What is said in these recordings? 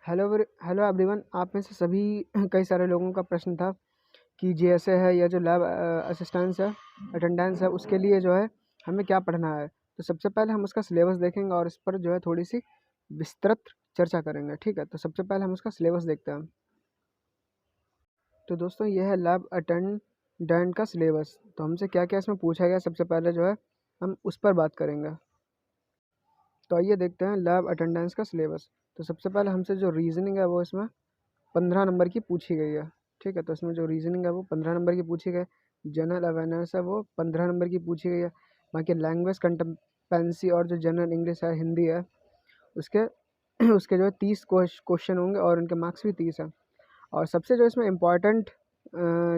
Hello everyone. आप में से सभी कई सारे लोगों का प्रश्न था कि जीएसए है या जो लैब असिस्टेंस है, अटेंडेंस है, उसके लिए जो है हमें क्या पढ़ना है। तो सबसे पहले हम उसका सिलेबस देखेंगे और इस पर जो है थोड़ी सी विस्तृत चर्चा करेंगे। ठीक है, तो सबसे पहले हम उसका सिलेबस देखते हैं। तो दोस्तों, ये है लैब अटेंडेंट का सिलेबस। तो हमसे क्या क्या इसमें पूछा गया, सबसे पहले जो है हम उस पर बात करेंगे। तो आइए देखते हैं लैब अटेंडेंस का सिलेबस। तो सबसे पहले हमसे जो रीजनिंग है वो इसमें 15 नंबर की पूछी गई है। ठीक है, तो इसमें जो रीजनिंग है वो 15 नंबर की पूछी गई। जनरल अवेयरनेस है वो 15 नंबर की पूछी गई है। बाकी लैंग्वेज कंटम्पेंसी और जो जनरल इंग्लिश है, हिंदी है, उसके उसके जो है 30 क्वेश्चन होंगे और उनके मार्क्स भी 30 हैं। और सबसे जो इसमें इम्पॉर्टेंट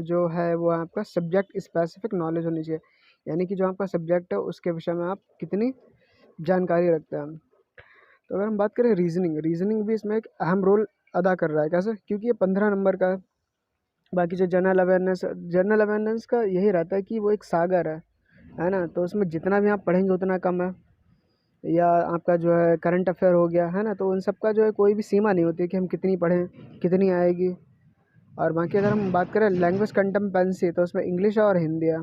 जो है वो आपका सब्जेक्ट स्पेसिफिक नॉलेज होनी चाहिए, यानी कि जो आपका सब्जेक्ट है उसके विषय में आप कितनी जानकारी रखते हैं। तो अगर हम बात करें रीजनिंग भी इसमें एक अहम रोल अदा कर रहा है। कैसे? क्योंकि ये 15 नंबर का है। बाकी जो जनरल अवेयरनेस का यही रहता है कि वो एक सागर है ना। तो उसमें जितना भी आप पढ़ेंगे उतना कम है। या आपका जो है करंट अफेयर हो गया है ना, तो उन सब का जो है कोई भी सीमा नहीं होती कि हम कितनी पढ़ें, कितनी आएगी। और बाकी अगर हम बात करें लैंग्वेज कंटम्पेंसी, तो उसमें इंग्लिश और हिंदी है,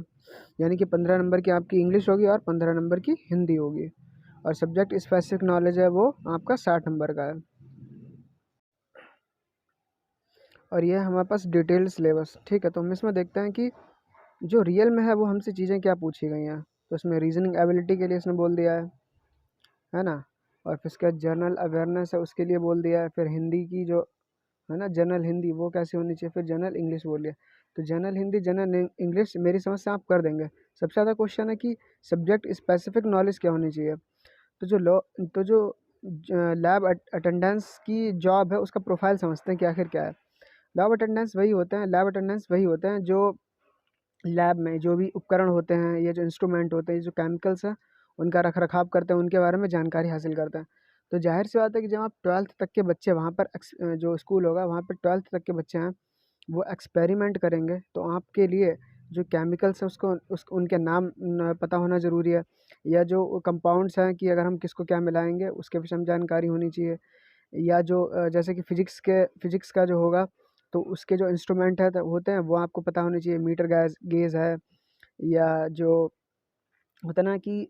यानी कि 15 नंबर की आपकी इंग्लिश होगी और 15 नंबर की हिंदी होगी। और सब्जेक्ट स्पेसिफिक नॉलेज है वो आपका 60 नंबर का है। और ये है हमारे पास डिटेल्ड सिलेबस। ठीक है, तो हम इसमें देखते हैं कि जो रियल में है वो हमसे चीज़ें क्या पूछी गई हैं। तो इसमें रीजनिंग एबिलिटी के लिए इसने बोल दिया है ना। और फिर इसका जनरल अवेयरनेस है उसके लिए बोल दिया है। फिर हिंदी की जो है ना, जनरल हिंदी वो कैसी होनी चाहिए। फिर जनरल इंग्लिश बोल दिया। तो जनरल हिंदी, जनरल इंग्लिश मेरी समझ से आप कर देंगे। सबसे ज़्यादा क्वेश्चन है कि सब्जेक्ट स्पेसिफिक नॉलेज क्या होनी चाहिए। तो जो लैब अटेंडेंस की जॉब है उसका प्रोफाइल समझते हैं कि आखिर क्या है। लैब अटेंडेंस वही होते हैं जो लैब में जो भी उपकरण होते हैं या जो इंस्ट्रूमेंट होते हैं, जो केमिकल्स हैं, उनका रख रखाव करते हैं, उनके बारे में जानकारी हासिल करते हैं। तो जाहिर सी बात है कि जब आप 12th तक के बच्चे वहाँ पर जो स्कूल होगा वहाँ पर 12th तक के बच्चे हैं, वो एक्सपेरिमेंट करेंगे। तो आपके लिए जो केमिकल्स हैं उनके नाम पता होना ज़रूरी है। या जो कंपाउंड्स हैं कि अगर हम किसको क्या मिलाएंगे उसके विषय में जानकारी होनी चाहिए। या जो जैसे कि फिजिक्स का जो होगा, तो उसके जो इंस्ट्रूमेंट है होते हैं वो आपको पता होने चाहिए। मीटर गेज है, या जो होता है ना कि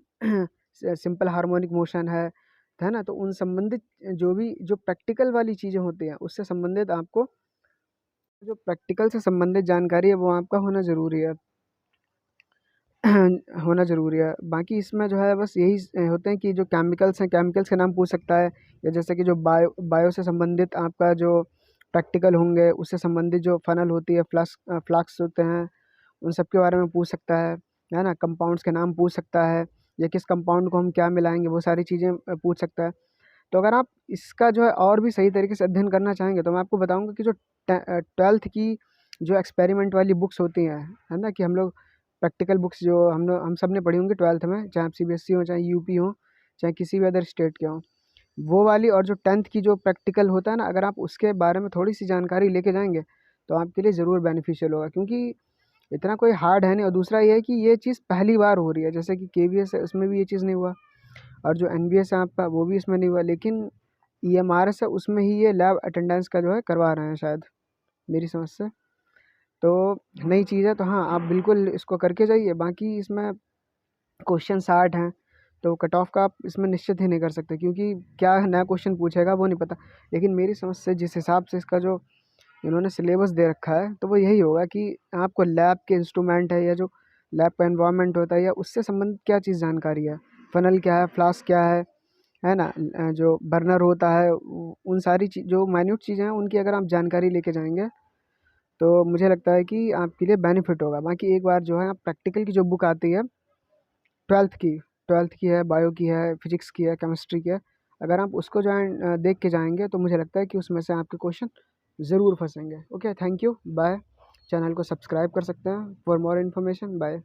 सिंपल हार्मोनिक मोशन है ना। तो उन संबंधित जो भी जो प्रैक्टिकल वाली चीज़ें होती हैं उससे संबंधित आपको जो प्रैक्टिकल से संबंधित जानकारी है वो आपका होना ज़रूरी है। होना ज़रूरी है। बाकी इसमें जो है बस यही होते हैं कि जो केमिकल्स के नाम पूछ सकता है। या जैसे कि जो बायो से संबंधित आपका जो प्रैक्टिकल होंगे उससे संबंधित जो फ़नल होती है, फ्लास्क होते हैं, उन सब के बारे में पूछ सकता है ना। कंपाउंड्स के नाम पूछ सकता है, या किस कंपाउंड को हम क्या मिलाएँगे वो सारी चीज़ें पूछ सकता है। तो अगर आप इसका जो है और भी सही तरीके से अध्ययन करना चाहेंगे तो मैं आपको बताऊँगा कि जो 12th की जो एक्सपेरिमेंट वाली बुक्स होती हैं, है ना, कि हम लोग प्रैक्टिकल बुक्स जो हम सब ने पढ़ी होंगी 12th में, चाहे आप सीबीएसई हो, चाहे यूपी हो, चाहे किसी भी अदर स्टेट के हों, वो वाली। और जो 10th की जो प्रैक्टिकल होता है ना, अगर आप उसके बारे में थोड़ी सी जानकारी लेके जाएंगे तो आपके लिए ज़रूर बेनिफिशियल होगा, क्योंकि इतना कोई हार्ड है नहीं। और दूसरा ये है कि ये चीज़ पहली बार हो रही है। जैसे कि केवीएस है उसमें भी ये चीज़ नहीं हुआ, और जो एनबीएस है आपका वो भी इसमें नहीं हुआ, लेकिन ईएमआरएस है उसमें ही ये लैब अटेंडेंस का जो है करवा रहे हैं शायद, मेरी समझ से। तो नई चीज़ है, तो हाँ, आप बिल्कुल इसको करके जाइए। बाकी इसमें क्वेश्चन 60 हैं, तो कट ऑफ का आप इसमें निश्चित ही नहीं कर सकते, क्योंकि क्या नया क्वेश्चन पूछेगा वो नहीं पता। लेकिन मेरी समझ से जिस हिसाब से इसका जो इन्होंने सिलेबस दे रखा है, तो वो यही होगा कि आपको लैब के इंस्ट्रूमेंट है, या जो लैब का एनवायरनमेंट होता है, या उससे संबंधित क्या चीज़ जानकारी है, फ़नल क्या है, फ्लास्क क्या है ना, जो बर्नर होता है, उन सारी चीज़ जो माइन्यूट चीज़ें हैं उनकी अगर आप जानकारी लेके जाएंगे तो मुझे लगता है कि आपके लिए बेनिफिट होगा। बाकी एक बार जो है आप प्रैक्टिकल की जो बुक आती है 12th की 12th की है, बायो की है, फिजिक्स की है, केमिस्ट्री की है, अगर आप उसको जो है देख के जाएंगे तो मुझे लगता है कि उसमें से आपके क्वेश्चन ज़रूर फंसेंगे। Okay, thank you, bye. Channel को सब्सक्राइब कर सकते हैं फॉर मोर इन्फॉर्मेशन। बाय।